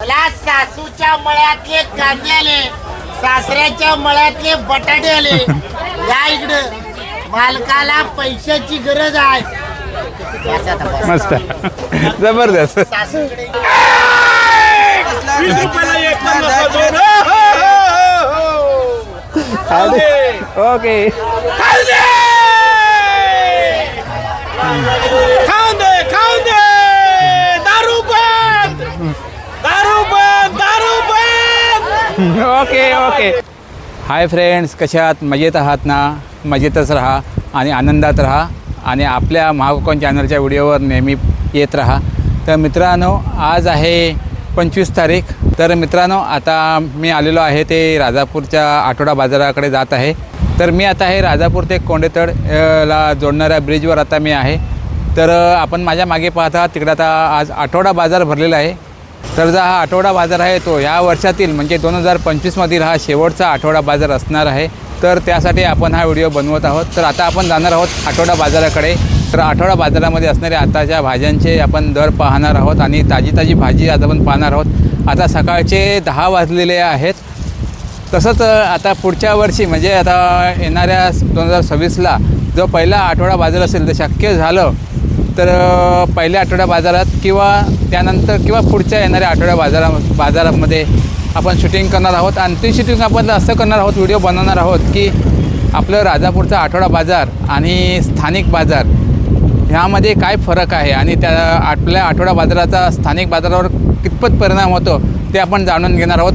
मला सासूच्या मळ्यातले कांदे आले, सासऱ्याच्या मळ्यातले बटाटे आले. या इकडं मालकाला पैशाची गरज आहे. मस्त जबरदस्त. सासूकडे okay okay okay. Hi friends, कशा आहात? मजेत आहात ना? मजेतच राहा आणि आनंदात राहा आणि आपल्या महाकोकण चॅनलच्या व्हिडिओवर नेहमी येत राहा. तर मित्रांनो, आज आहे 25 तारीख. तर मित्रांनो, आता मी आलेलो आहे ते राजापूरच्या आठवडा बाजाराकडे जात आहे. तर मी आता आहे राजापूर ते कोंडेतड ला जोडणाऱ्या ब्रिजवर आता मी आहे. तर आपण माझ्या मागे पाहता तिकडे आता आज आठवडा बाजार भरलेला आहे. तर जो हा आठवडा बाजार आहे तो या वर्षातील म्हणजे 2025मधील हा शेवटचा आठवडा बाजार असणार आहे. तर त्यासाठी आपण हा व्हिडिओ बनवत आहोत. तर आता आपण जाणार आहोत आठवडा बाजाराकडे. तर आठवडा बाजारामध्ये असणाऱ्या आताच्या भाज्यांचे आपण दर पाहणार आहोत आणि ताजी ताजी भाजी आज आपण पाहणार आहोत. आता सकाळचे 10 वाजलेले आहेत. तसंच आता पुढच्या वर्षी म्हणजे आता येणाऱ्या 2026ला जो पहिला आठवडा बाजार असेल तर शक्य झालं तर पहिल्या आठवड्या बाजारात किंवा त्यानंतर किंवा पुढच्या येणाऱ्या आठवड्या बाजारामध्ये आपण शूटिंग करणार आहोत. आणि ती शूटिंग आपण असं करणार आहोत, व्हिडिओ बनवणार आहोत की आपलं राजापूरचा आठवडा बाजार आणि स्थानिक बाजार ह्यामध्ये काय फरक आहे आणि त्या आपल्या आठवडा बाजाराचा स्थानिक बाजारावर कितपत परिणाम होतो ते आपण जाणून घेणार आहोत.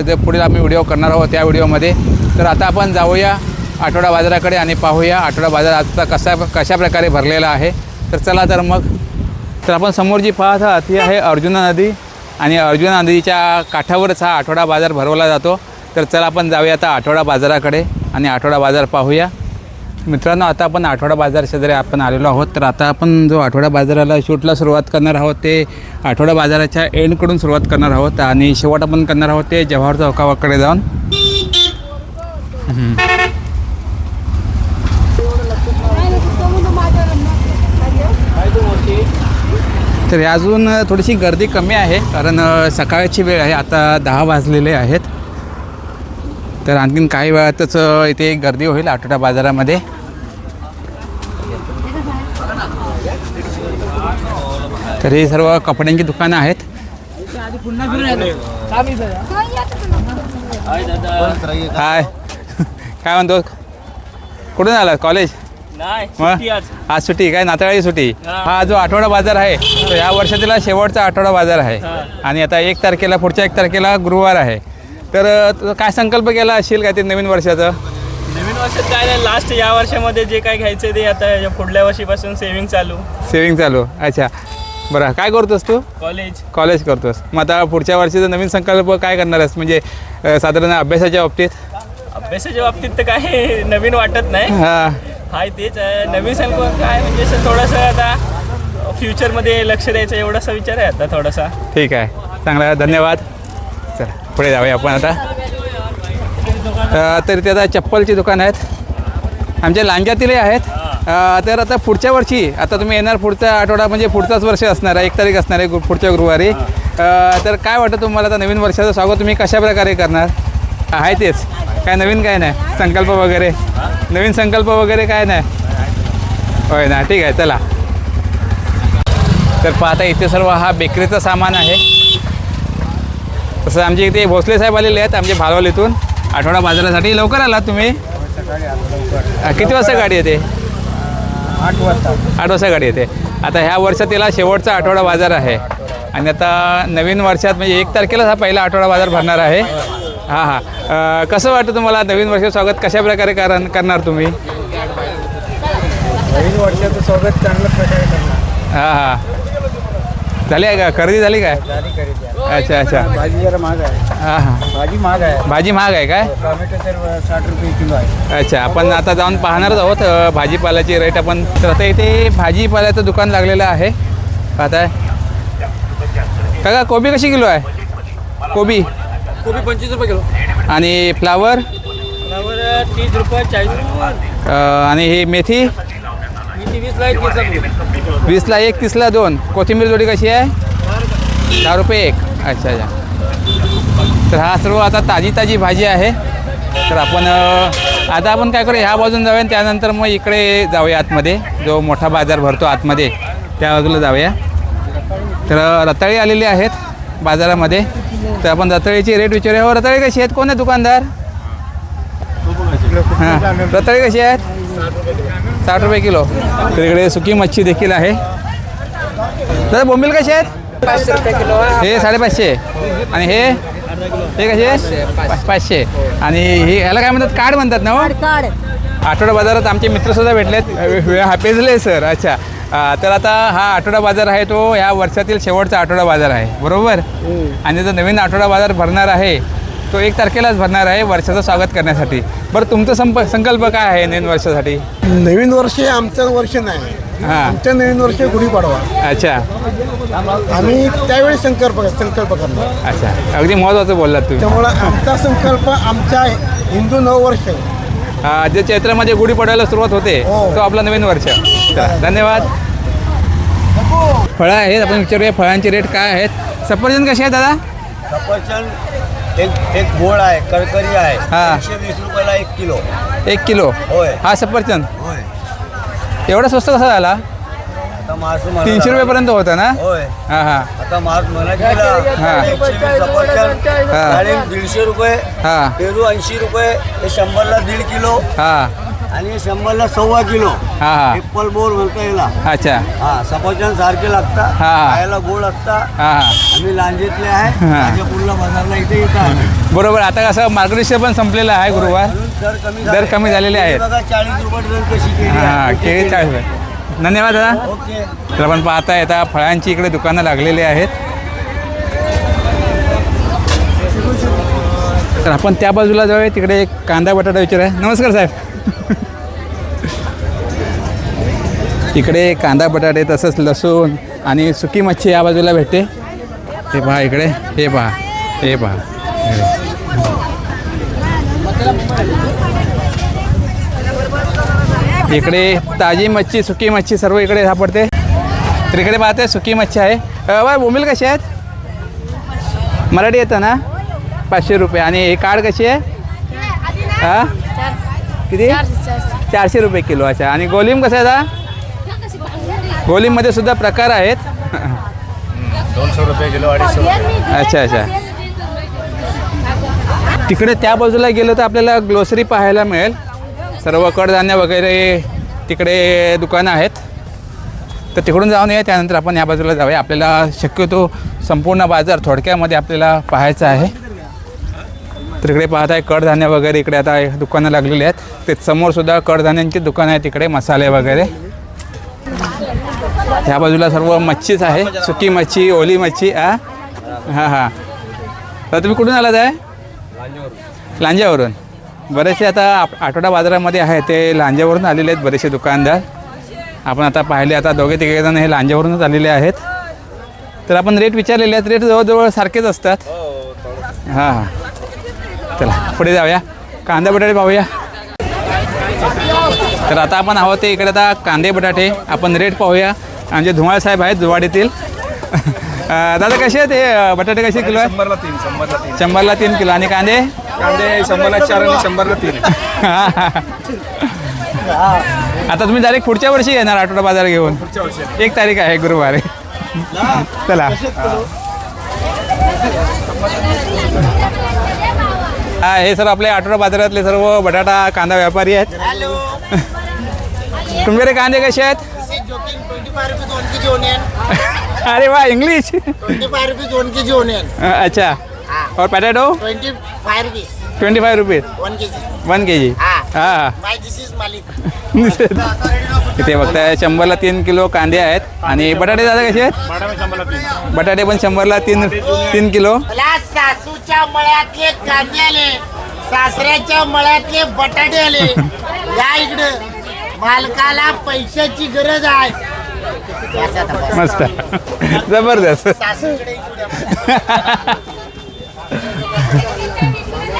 जे पुढे आम्ही व्हिडिओ करणार आहोत त्या व्हिडिओमध्ये. तर आता आपण जाऊया आठवडा बाजाराकडे आणि पाहूया आठवडा बाजार आजचा कशा प्रकारे भरलेला आहे. तर चला तर मग. तर आपण समोर जी पाहत आहात ती आहे अर्जुना नदी आणि अर्जुना नदीच्या काठावरच हा आठवडा बाजार भरवला जातो. तर चला आपण जाऊया आता आठवडा बाजाराकडे आणि आठवडा बाजार पाहूया. मित्रांनो, आता आपण आठवडा बाजार शेजारी आपण आलेलो आहोत. तर आता आपण जो आठवडा बाजाराला शूटला सुरुवात करणार आहोत ते आठवडा बाजाराच्या एंडकडून सुरुवात करणार आहोत आणि शेवट आपण करणार आहोत ते जवाहर चौकाकडे जाऊन. तर अजून थोडीशी गर्दी कमी आहे कारण सकाळची वेळ आहे. आता 10 वाजलेले आहेत. तर आणखीन काही वेळातच इथे गर्दी होईल आठवडा बाजारामध्ये. तर ही सर्व कपड्यांची दुकानं आहेत. काय काय म्हणतो? कुठून आला? कॉलेज? आज सुट्टी काय? नाताळाची सुट्टी. हा जो आठवडा बाजार आहे तो या वर्षातला शेवटचा आठवडा बाजार आहे आणि आता 1 तारखेला पुढच्या 1 तारखेला गुरुवार आहे. तर काय संकल्प केला असेल काय ते नवीन वर्षाचं? नवीन वर्षात काय नाही, लास्ट या वर्षामध्ये जे काय घ्यायचं ते आता पुढल्या वर्षीपासून सेविंग चालू. अच्छा, बरं. काय करतोस तू? कॉलेज करतोस. मग आता पुढच्या वर्षीचा नवीन संकल्प काय करणार आहेस? म्हणजे साधारण अभ्यासाच्या बाबतीत तर काय नवीन वाटत नाही. हाय तेच आहे नवीन संकल्प. काय म्हणजे थोडंसं आता फ्युचरमध्ये लक्ष द्यायचं एवढासा विचार आहे आता थोडासा. ठीक आहे, चांगला, धन्यवाद. चला पुढे जाऊया आपण आता. तर ते आता चप्पलची दुकान आहेत आमच्या लांजातीलही आहेत. तर आता पुढच्या वर्षी आता तुम्ही येणार पुढचा आठवडा म्हणजे पुढचाच वर्ष असणार आहे, 1 तारीख असणार आहे पुढच्या गुरुवारी. तर काय वाटतं तुम्हाला आता नवीन वर्षाचं स्वागत तुम्ही कशा प्रकारे करणार? आहे तेच काय नवीन काय नाही संकल्प वगैरे? नवीन संकल्प वगैरे काय नाही होय ना? ठीक आहे, चला. तर पाहता इथे सर्व हा बेकरीचं सामान आहे. तसं आमच्या इथे भोसले साहेब आलेले आहेत आमचे भालवलीतून आठवडा बाजारासाठी. लवकर आलात तुम्ही? किती वाजता गाडी येते? 8 वाजता गाडी येते. आता ह्या वर्षातीला शेवटचा आठवडा बाजार आहे आणि आता नवीन वर्षात म्हणजे 1 तारखेला हा पहिला आठवडा बाजार भरणार आहे. हां. कसं वाटतं तुम्हाला नवीन वर्षाचं स्वागत कशा प्रकारे करणार तुम्ही? नवीन वर्षाचं स्वागत चांगल्या प्रकारे करणार. हां. झाली आहे का? खरेदी झाली काय? अच्छा. भाजी जरा महाग आहे. हां. भाजी महाग आहे काय? टोमॅटो तर 60 रुपये किलो आहे. अच्छा, आपण आता जाऊन पाहणारच आहोत भाजीपाल्याची रेट आपण. तर आता इथे भाजीपाल्याचं दुकान लागलेलं आहे. पाहताय काका, कोबी कशी किलो आहे? कोबी 25 रुपये किलो आणि फ्लावर 30 रुपये 40 रुपये. आणि ही मेथी 20ला 1 20ला 1 30ला 2. कोथिंबीर जोडी कशी आहे? 10 रुपये 1. अच्छा. तर हा सर्व आता ताजी भाजी आहे. तर आपण आता आपण काय करू, ह्या बाजून जाऊया आणि त्यानंतर मग इकडे जाऊया आतमध्ये, जो मोठा बाजार भरतो आतमध्ये त्या बाजूला जाऊया. तर रताळी आलेली आहेत बाजारामध्ये. तर आपण रताळीची रेट विचारूया. हो, रताळी कशी आहेत? कोण आहे दुकानदार? हां, रताळी कशी आहेत? 60 रुपये किलो. तर इकडे सुकी मच्छी देखील आहे. दादा बोंबील कसे आहेत? 500 रुपये किलो. हे 550. आणि हे कसे? 500. आणि हे ह्याला काय म्हणतात? कार्ड म्हणतात ना? हो, आठवडा बाजारात आमचे मित्रसुद्धा भेटलेत. हापेजले सर. अच्छा. तर आता हा आठवडा बाजार आहे तो ह्या वर्षातील शेवटचा आठवडा बाजार आहे, बरोबर? आणि जो नवीन आठवडा बाजार भरणार आहे तो 1 तारखेलाच भरणार आहे वर्षाचं स्वागत करण्यासाठी. बरं, तुमचं संकल्प काय आहे नवीन वर्षासाठी? नवीन वर्ष आमचं वर्ष नाही, हां. आमचं नवीन वर्ष गुढीपाडवा. अच्छा आम्ही त्यावेळी संकल्प करणार. अच्छा, अगदी महत्त्वाचं बोललात तुम्ही. त्यामुळं आमचा संकल्प आमच्या हिंदू नववर्ष जे चैत्रामध्ये गुढी पडायला सुरुवात होते हो. तो आपला नवीन वर्ष. चला, धन्यवाद. फळं आहेत, आपण विचारूया फळांचे रेट काय आहेत. सफरचंद कसे आहेत दादा? सफरचंद एक गोळ आहे, करकरी आहे. हा. 120 रुपयाला 1 किलो. 1 किलो. होय. हा सफरचंद होय. एवढा स्वस्त कसा झाला? आता मार्च महिना 300 रुपयेपर्यंत होता ना? होय. हां हां आता मार्च महिना गेला. हा. 120 सफरचंद, हा. डाळिंब 150 रुपये, हां पेरू 80 रुपये, हे 100ला 1.5 किलो हां आणि हे 100ला 1.25 किलो. हां हां. एप्पल बोर म्हणता याला. अच्छा. हा, सफरचंद सारखे लागतात, हा. खायला गोड असतात. हां आम्ही लांजेतले आहे, हा. राजापूरला बाजारला इथे येतात. बरोबर. आता कसं मार्गदर्शन पण संपलेलं आहे गुरुवार. म्हणून दर कमी झालेले आहेत. बघा 40 रुपये डझन कशी केली आहे. हां, केळी 40 रुपये. धन्यवाद दादा. ओके. तर आपण पाहताय आता फळांची इकडे दुकानं लागलेली आहेत. तर आपण त्या बाजूला जाऊया, तिकडे एक कांदा बटाटा विचारूया. नमस्कार साहेब. इकडे कांदा बटाटे तसंच लसूण आणि सुकी मच्छी या बाजूला भेटते. हे पहा इकडे, हे पहा, हे पहा. इकडे ताजी मच्छी, सुकी मच्छी सर्व इकडे सापडते. तर इकडे पाहते सुकी मच्छी आहे. बाय बोंबील कशी आहेत? मराठी येतं ना? 500 रुपये. आणि हे कार्ड कशी आहे? हां, किती? 400 रुपये किलो. अच्छा. आणि गोलीम कसं आहे आता? गोलीममध्ये सुद्धा प्रकार आहेत. 200 रुपये किलो, 250 रुपये. अच्छा अच्छा. तिकडे त्या बाजूला गेलो तर आपल्याला ग्लोसरी पाहायला मिळेल. सर्व कडधान्य वगैरे तिकडे दुकानं आहेत. तर तिकडून जाऊन या, त्यानंतर आपण या बाजूला जाऊया. आपल्याला शक्यतो संपूर्ण बाजार थोडक्यामध्ये आपल्याला पाहायचा आहे. तर इकडे पाहत आहे कडधान्य वगैरे इकडे आता दुकानं लागलेली आहेत. ते समोरसुद्धा कडधान्यांची दुकानं आहेत तिकडे, मसाले वगैरे. ह्या बाजूला सर्व मच्छीच आहे, सुकी मच्छी, ओली मच्छी. हां हां. तर तुम्ही कुठून आलात आहे? लांज्यावरून. बरेचसे आता आठवडा बाजारामध्ये आहे ते लांज्यावरून आलेले आहेत बरेचसे दुकानदार. आपण आता पाहिले, आता दोघे तिघेजण हे लांज्यावरूनच आलेले आहेत. तर आपण रेट विचारलेले आहेत. रेट जवळजवळ सारखेच असतात. हां हां. चला पुढे जाऊया, कांदे बटाटे पाहूया. तर आता आपण आहोत ते इकडे आता कांदे बटाटे आपण रेट पाहूया. आमचे धुमाळ साहेब आहेत जुवाडीतील. दादा कसे आहेत हे बटाटे, कसे किलो आहे? 100ला 3 किलो. आणि कांदे? कांदे 100ला 4 आणि 100ला 3. आता तुम्ही डायरेक्ट पुढच्या वर्षी येणार आठवडा बाजार घेऊन? 1 तारीख आहे गुरुवारी. चला. हा, हे सर आपले आठवडा बाजारातले सर्व बटाटा कांदा व्यापारी आहेत. हॅलो. तुमच्याकडे कांदे कसे आहेत? 25 रुपये 2 kg ओनियन. अरे वा, इंग्लिश. 25 रुपये 2 kg ओनियन. अच्छा. और पोटॅटो? 25 रुपये 25 रुपीज 1 kg. 1 kg. हां. बाय दिस इज मालिक. इथे बघताय 100ला 3 किलो कांदे आहेत. आणि बटाटे दादा कसे आहेत? बटाटे पण 100ला 3 किलो. मला सासूच्या मळ्यातले कांदे आले, सासऱ्याच्या मळ्यातले बटाटे आले. या इकडं, मालकाला पैशाची गरज आहे. मस्त, जबरदस्त. सासूकडे इकडे.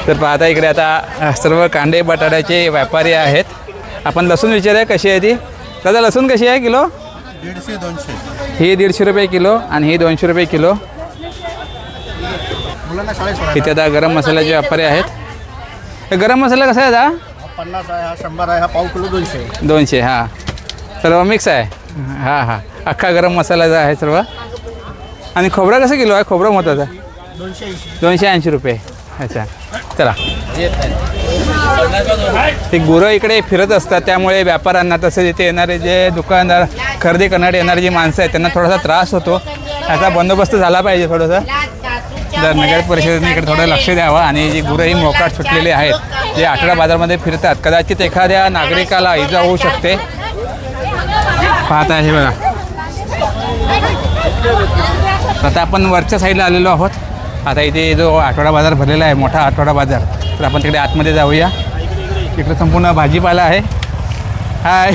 तर पाहता इकडे आता सर्व कांदे बटाट्याचे व्यापारी आहेत. आपण लसूण विचारूया कशी आहे ती. दादा लसूण कशी आहे किलो? 150-200. ही 150 रुपये किलो आणि ही 200 रुपये किलो. मुलांना शाळेत सोडायला. इथे आता गरम मसाल्याचे व्यापारी आहेत. हे गरम मसाला कसा आहे आता? हा 50 आहे, हा 100 आहे, हा पाव किलो 200 आहे. 200. हां, सर्व मिक्स आहे. हां हां, अख्खा गरम मसाल्याचा आहे सर्व. आणि खोबरं कसं किलो आहे? खोबरं महत्त्वाचं 280 रुपये. अच्छा, चला. ते गुरं इकडे फिरत असतात, त्यामुळे व्यापाऱ्यांना तसेच इथे येणारे जे दुकानदार, खरेदी करणारे येणारे जी माणसं आहेत त्यांना थोडासा त्रास होतो. याचा बंदोबस्त झाला पाहिजे थोडंसं. तर नगर परिषदेने इकडे थोडं लक्ष द्यावं. आणि जी गुरं ही मोकाट सुटलेली आहेत, जे आठवडा बाजारमध्ये फिरतात, कदाचित एखाद्या नागरिकाला इजा होऊ शकते. पाहता हे बघा. आता आपण वरच्या साईडला आलेलो आहोत. आता इथे जो आठवडा बाजार भरलेला आहे, मोठा आठवडा बाजार, तर आपण तिकडे आतमध्ये जाऊया. इकडे संपूर्ण भाजीपाला आहे. हाय,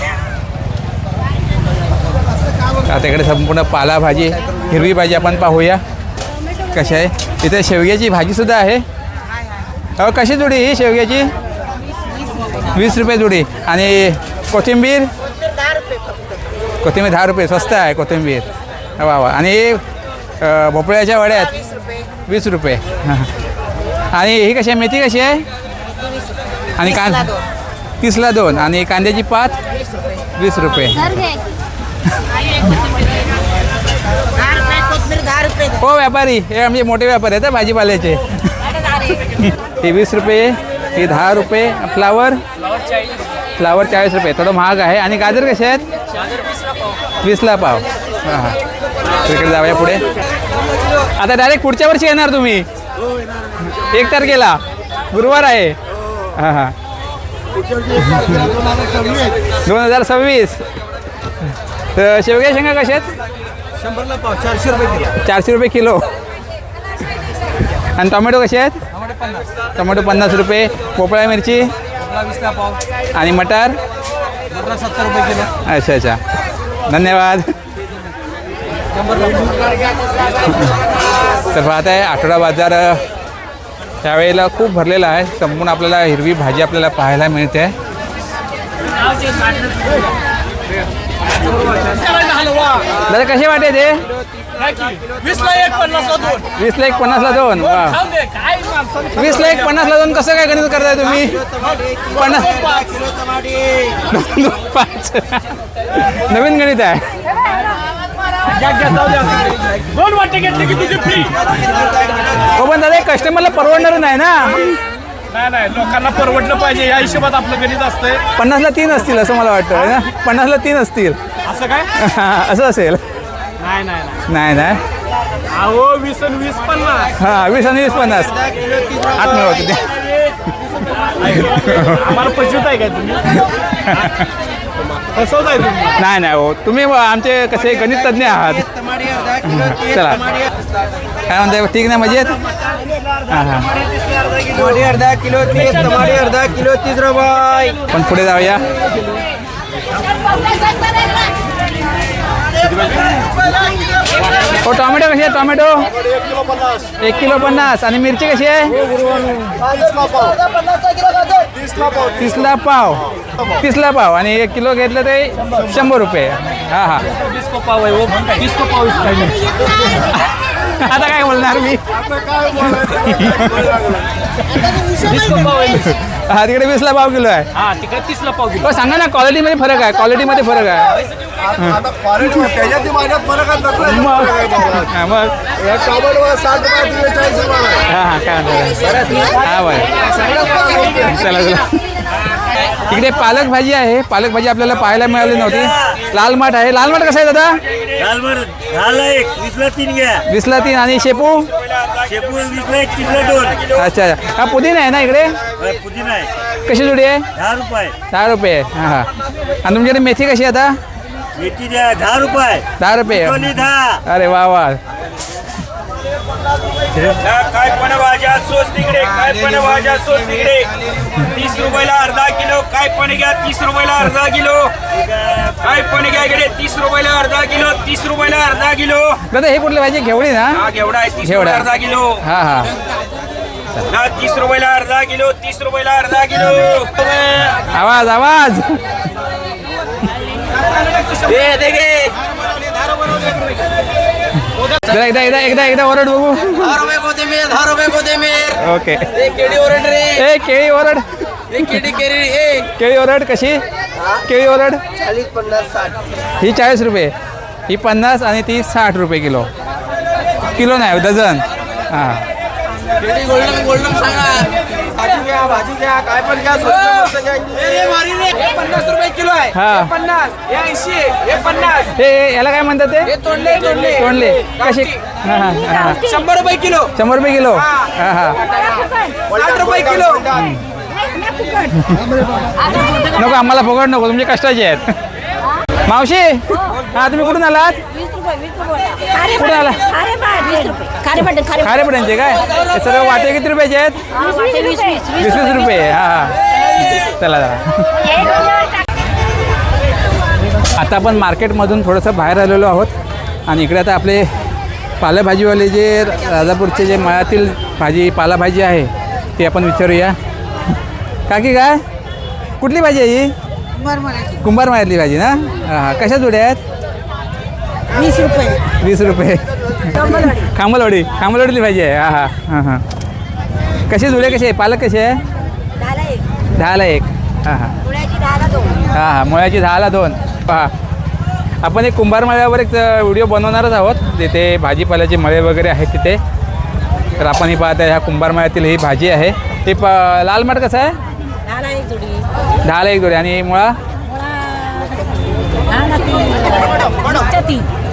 आता इकडे संपूर्ण पालाभाजी, हिरवी भाजी आपण पाहूया कशी आहे. इथे शेवग्याची भाजीसुद्धा आहे. कशी जुडी ही शेवग्याची? 20 रुपये जुडी. आणि कोथिंबीर? कोथिंबीर 10 रुपये. स्वस्त आहे कोथिंबीर. वा वा. आणि भोपळ्याच्या वड्यात 20 रुपये. आणि ही कशी आहे? मेथी कशी आहे? आणि 30ला 2. आणि कांद्याची पात 20 रुपये. हो व्यापारी, हे आमचे मोठे व्यापारी आहेत भाजीपाल्याचे. हे 20 रुपये, हे 10 रुपये. फ्लावर 40 रुपये. थोडं महाग आहे. आणि गाजर कसे आहेत? 20ला पाव. हां हां, तिकडे जाऊया पुढे. आता डायरेक्ट पुढच्या वर्षी येणार तुम्ही? 1 तारखेला, गुरुवार आहे. हां हां, 2026. तर शेवग्या शेंगा कशा आहेत? 100ला पाव, 400 रुपये किलो. 400 रुपये किलो. आणि टोमॅटो कसे आहेत? टोमॅटो 50 रुपये. पोपळा मिरची 20ला पाव. आणि मटार 70 रुपये किलो. अच्छा अच्छा, धन्यवाद. तर पाहत आहे आठवडा बाजार त्यावेळेला खूप भरलेला आहे. संपूर्ण आपल्याला हिरवी भाजी आपल्याला पाहायला मिळते. दादा कसे वाटे ते? 20ला 1, 50ला 2. 20ला 1, 50ला 2. वा, 20ला 1, 50ला 2 कसं काय गणित करताय तुम्ही? 50 5. नवीन गणित आहे. 2 वाटे घेतले की तुझी फ्री. हो पण दादा कस्टमरला परवडणार नाही ना. नाही, लोकांना परवडलं पाहिजे या हिशोबात आपलं गणित असतंय. 50ला 3 असतील असं मला वाटतं ना. 50ला 3 असतील असं काय? असं असेल. नाही नाही. अहो 20 आणि 20 50. हां, 20 आणि 20 50 आत मिळवते ते. आम्हाला पचवत आहे काय तुम्ही? फसवत आहे तुम्ही? नाही हो, तुम्ही आमचे कसे गणित तज्ञ आहात. चला, काय म्हणताय? ठीक ना, मजेत? हां हां, टमाटे अर्धा किलो 30, टमाटे अर्धा किलो 30 रुपये. पण पुढे जाऊया. हो, टोमॅटो कशी आहे? Tomato 1 kilo 50. आणि मिरची कशी आहे? 30ला पाव. 30ला पाव. आणि 1 किलो घेतलं ते 100 रुपये. हां हां, पाव आहे. 20 पाव आता काय बोलणार मी? हा, तिकडे 20ला पाव किलो आहे. हा, तिकडे 30ला पाव किलो. हो, सांगा ना, क्वालिटीमध्ये फरक आहे. क्वालिटीमध्ये फरक आहे. आता क्वालिटी त्याच्यात माझ्यात फरक आहे. मग हां, मग टोमॅटो 60 रुपये किलो 40 रुपये. हां हां, काय म्हणतो? हां बरं, चला चला. इकडे पालक भाजी आहे. पालक भाजी आपल्याला पाहायला मिळाली नव्हती. लाल माठ आहे. लाल माठ कसं आहे दादा? 20ला 3 घ्या. 20ला 3. आणि शेपू? शेपू 20ला 1, 30ला 2. अच्छा अच्छा. हा पुदिना आहे ना इकडे? पुदिना आहे कशी जुडी आहे? 10 रुपये. 10 रुपये. हां हां. आणि तुमच्याकडे मेथी कशी आहे आता? मेथी द्या 10 रुपये. 10 रुपये. 10. अरे वा वा. काय पण भाज्या सोस तिकडे. काय पण भाज्या सोस तिकडे. 30 रुपयाला अर्धा किलो. काय पण घ्या 30 रुपयाला अर्धा किलो. काय पण घ्या इकडे 30 रुपयाला अर्धा किलो. 30 रुपयाला अर्धा किलो. दादा हे कुठली भाजी? घेवडी ना? हा, घेवडा आहे. 30 घेवडा. रुपयाला अर्धा किलो. हां हां. हा, 30 रुपयाला अर्धा किलो. 30 रुपयाला अर्धा किलो. आवाज आवाज. जरा एकदा ओरड बघू. 10 रुपये कोथिंबीर, 10 रुपये कोथिंबीर. ओके. ए केळी ओरड रे. ए केळी ओरड. ए केळी ए. केळी ओरड कशी? केळी ओरड 40, 50, 60. ही 40 रुपये, ही 50 आणि ती 60 रुपये किलो. किलो नाही डझन. हां. केळी गोल्डन सांगा. भाजी घ्या काय पण घ्या. स्वस्त घ्या. 50 रुपये किलो आहे. हा. 50, हे 80, हे 50. हे याला काय म्हणतात ते? हे तोंडले. तोंडले कशी? हां हां हां. 100 रुपये किलो. 100 रुपये किलो. हां हां. 60 रुपये किलो. नको आम्हाला फुकट नको, तुमचे कष्टाचे आहेत. मावशी हा तुम्ही कुठून आलात? कुठून आला? खारेपड्यांचे काय? हे सर्व वाटे किती रुपयाचे आहेत? 20 रुपये. हा हा. चला आता आपण मार्केटमधून थोडंसं बाहेर आलेलो आहोत आणि इकडे आता आपले पालेभाजीवाले जे राजापूरचे जे मळ्यातील पालाभाजी आहे ते आपण विचारूया. काकी काय कुठली भाजी आहे ही? कुंभार माळ्यातली भाजी ना. हां कशा जुड्या आहेत? 20 रुपये. खांबलवाडीतली भाजी आहे. हां हां हां. कशी जुड्या कशी आहे? पालक कशी आहे? 10ला 1. हां हां हां हां. मुळ्याची 10ला 2. पहा आपण एक कुंभार मळ्यावर एक व्हिडिओ बनवणारच आहोत. तिथे भाजीपाल्याचे मळे वगैरे आहेत तिथे. तर आपण ही पाहत आहे ह्या कुंभार मळ्यातील ही भाजी आहे. ते लाल माठ कसं आहे? 10ला 1 जोडी. आणि मुळा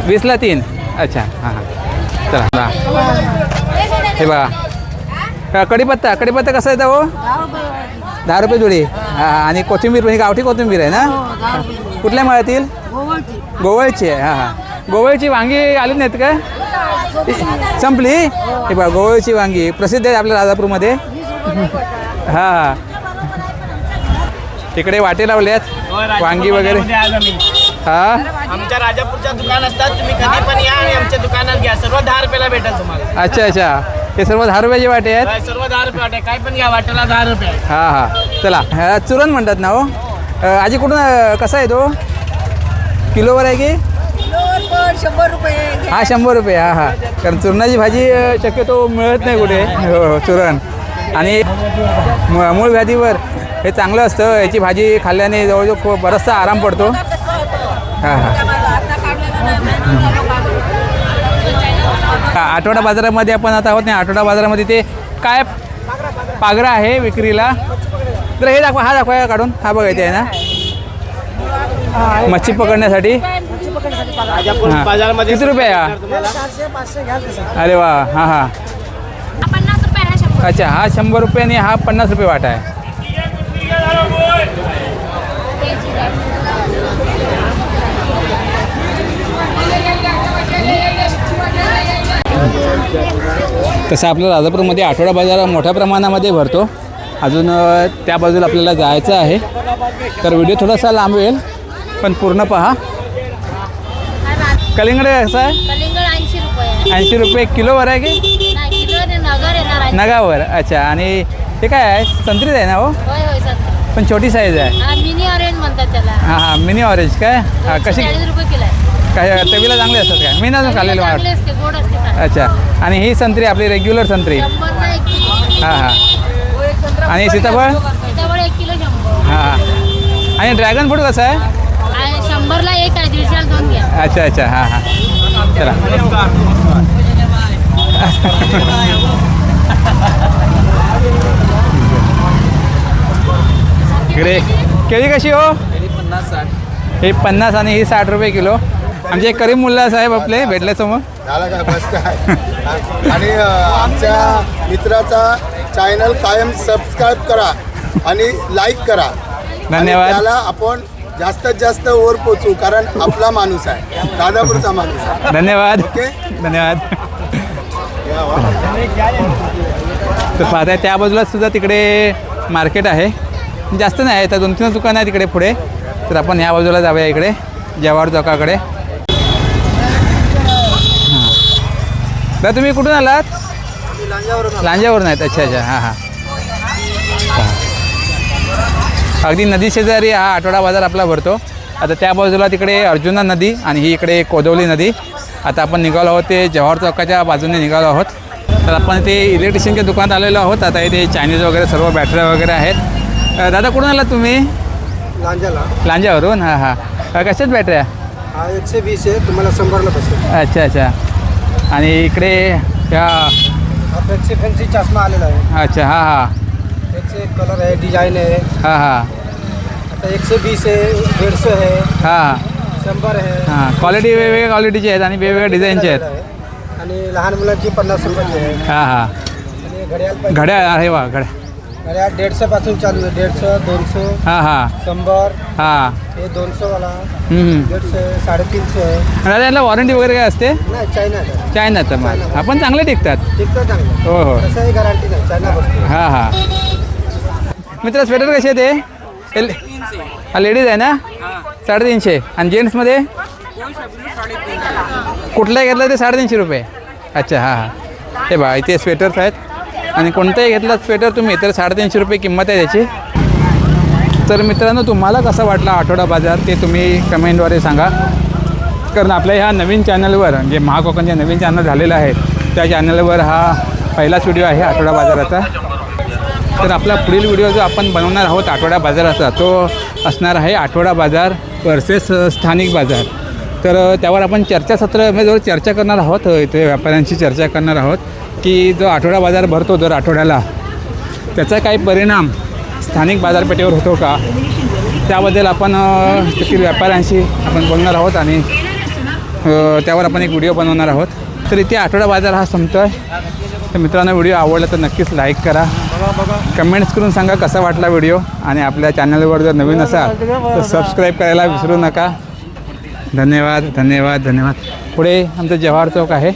20ला 3. अच्छा हां हां. चला हे बघा कढीपत्ता कसा आहे हो? 10 रुपये जोडी. हां आणि कोथिंबीर ही गावठी कोथिंबीर आहे ना? कुठल्या मळ्यातील? गोवळची आहे. हां हां. गोवळची वांगी आली नाहीत काय? संपली. हे बघा गोवळची वांगी प्रसिद्ध आहे आपल्या राजापूरमध्ये. हां हां. तिकडे वाटे लावल्यात वांगी वगैरे. हां आमच्या राजापूरच्या दुकान असतात. तुम्ही कधी पण या आणि आमच्या दुकानात घ्या. सर्व 10 रुपयाला भेटेल तुम्हाला. अच्छा हे सर्व 10 रुपयाचे वाटे आहेत. सर्व 10 रुपये वाटे. काय पण घ्या वाटेला 10 रुपये. हां हां. चला ह्या चुरण म्हणतात ना हो. आजी कुठून कसा आहे तो? किलोवर आहे की? 100 रुपये. हा 100 रुपये. हां हां. कारण चुरणाची भाजी शक्यतो मिळत नाही कुठे. हो चुरण. आणि मूळ व्याधीवर हे चांगलं असतं. याची भाजी खाल्ल्याने जवळजवळ खूप बराचसा आराम पडतो. हां हां. आठवडा बाजारामध्ये आपण आता आहोत. नाही आठवडा बाजारामध्ये ते काय पागरा आहे विक्रीला. तर हे दाखवा या काढून. हा बघा इथे आहे ना मच्छी पकडण्यासाठी. बाजारमध्ये किती रुपये हा? अरे वा. हां हां. अच्छा हा 100 रुपये आणि हा 50 रुपये वाटा आहे. तसं आपल्या राजापूरमध्ये आठवडा बाजार मोठ्या प्रमाणामध्ये भरतो. अजून त्या बाजूला आपल्याला जायचं आहे. तर व्हिडिओ थोडासा लांब होईल पण पूर्ण पहा. कलिंगड कसं आहे? कलिंगड 80 रुपये. 80 रुपये किलोवर आहे की? नगावर. अच्छा. आणि ते काय आहे? संत्रीच आहे ना हो? होय पण छोटी साईज आहे. मिनी ऑरेंज म्हणतात त्याला. हां हां मिनी ऑरेंज काय? हां कशी? 40 रुपये किलो आहे. काय चवीला चांगले असतात काय? मी ना खाल्लेलं चांगले असते, गोड असते. अच्छा. आणि ही संत्री आपली रेग्युलर संत्री. 100 ला 1 किलो. हां हां. आणि सीताफळ? सीताफळ 1 किलो 100. हां हां. आणि ड्रॅगन फ्रूट कसं आहे? 100 ला 1 आहे. 150 ला 2 घ्या. अच्छा हां हां. चला इकडे केळी कशी हो? 50-60. ही 50 आणि ही 60 रुपये किलो. आमचे करीम मुल्ला साहेब आपले भेटले समोर. झाला काय बस काय. आणि आमच्या मित्राचा चॅनल कायम सबस्क्राईब करा आणि लाईक करा. धन्यवाद. आणि त्याला आपण जास्तीत जास्त वर पोचू कारण आपला माणूस आहे. राजापूरचा माणूस आहे. धन्यवाद. ओके धन्यवाद. तर पाहताय त्या बाजूला सुद्धा तिकडे मार्केट आहे. जास्त नाही आहे तर 2-3 दुकानं आहे तिकडे पुढे. तर आपण ह्या बाजूला जाऊया इकडे जवाहर चौकाकडे. तर तुम्ही कुठून आलात? लांजावरून आहेत. अच्छा हां हां. अगदी नदी शेजारी हा आठवडा बाजार आपला भरतो. आता त्या बाजूला तिकडे अर्जुना नदी आणि ही इकडे कोदवली नदी. आता आपण निघालो आहोत ते जवाहर चौकाच्या बाजूने निघालो आहोत. तर आपण ते इलेक्ट्रिशियनच्या दुकानात आलेलो आहोत. आता इथे चायनीज वगैरे सर्व बॅटऱ्या वगैरे आहेत. दादा कुठून आलात तुम्ही? लांजाला लांजावरून. हां हां. कशात बॅटऱ्या? हा 120 आहे, तुम्हाला 100ला बसेल. अच्छा अच्छा. आणि इकडे ह्या हा फॅन्सी चष्मा आलेला आहे. अच्छा. हां हां. त्याचे कलर आहे, डिझाईन आहे. हां हां. आता 120 आहे, 150 आहे, हां 100 आहे. हां. क्वालिटी वेगवेगळ्या क्वालिटीचे आहेत आणि वेगवेगळ्या डिझाईनचे आहेत. आणि लहान मुलांची 50 रुपयाची आहे. हां हां. आणि घड्याळ घड्याळ आहे वा घड्याळ. घड्याळ 150 पासून चालू आहे. 150, 200, हां हां 100, हां. हे 200 वाला, हम्म. 150, 350 आहे. दादा याला वॉरंटी वगैरे काय असते? नाही चायना आहे. चायनाचं माल आपण चांगले टिकतात. टिकतं चांगलं. हो हो. तसंही गॅरंटी नाही, चायना बसतो. हां हां. मित्र स्वेटर कसे आहे ते? हा लेडीज आहे ना? 350. आणि जेंट्समध्ये कुठलाही घेतला ते 350 रुपये. अच्छा. हां हां. हे बघा इथे स्वेटर्स आहेत आणि कोणताही घेतला स्वेटर तुम्ही तर 350 रुपये किंमत आहे त्याची. तर मित्रांनो तुम्हाला कसा वाटला आठवडा बाजार ते तुम्ही कमेंटद्वारे सांगा. कारण आपल्या ह्या नवीन चॅनलवर जे महाकोकणचे नवीन चॅनल झालेलं आहे त्या चॅनलवर हा पहिलाच व्हिडिओ आहे आठवडा बाजाराचा. तर आपला पुढील व्हिडिओ जो आपण बनवणार आहोत आठवडा बाजाराचा तो असणार आहे आठवडा बाजार वर्सेस स्थानिक बाजार. तर त्यावर आपण चर्चासत्रामध्ये जवळ चर्चा करणार आहोत. इथे व्यापाऱ्यांशी चर्चा करणार आहोत की जो आठवडा बाजार भरतो दर आठवड्याला त्याचा काही परिणाम स्थानिक बाजारपेठेवर होतो का त्याबद्दल आपण तेथील व्यापाऱ्यांशी आपण बोलणार आहोत आणि त्यावर आपण एक व्हिडिओ बनवणार आहोत. तर इथे आठवडा बाजार हा संपतो आहे. तर मित्रांनो व्हिडिओ आवडला तर नक्कीच लाईक करा, कमेंट्स करून सांगा कसा वाटला व्हिडिओ आणि आपल्या चॅनलवर जर नवीन असाल तर सबस्क्राईब करायला विसरू नका. धन्यवाद धन्यवाद धन्यवाद. पुढे आमचं जवाहर चौक आहे.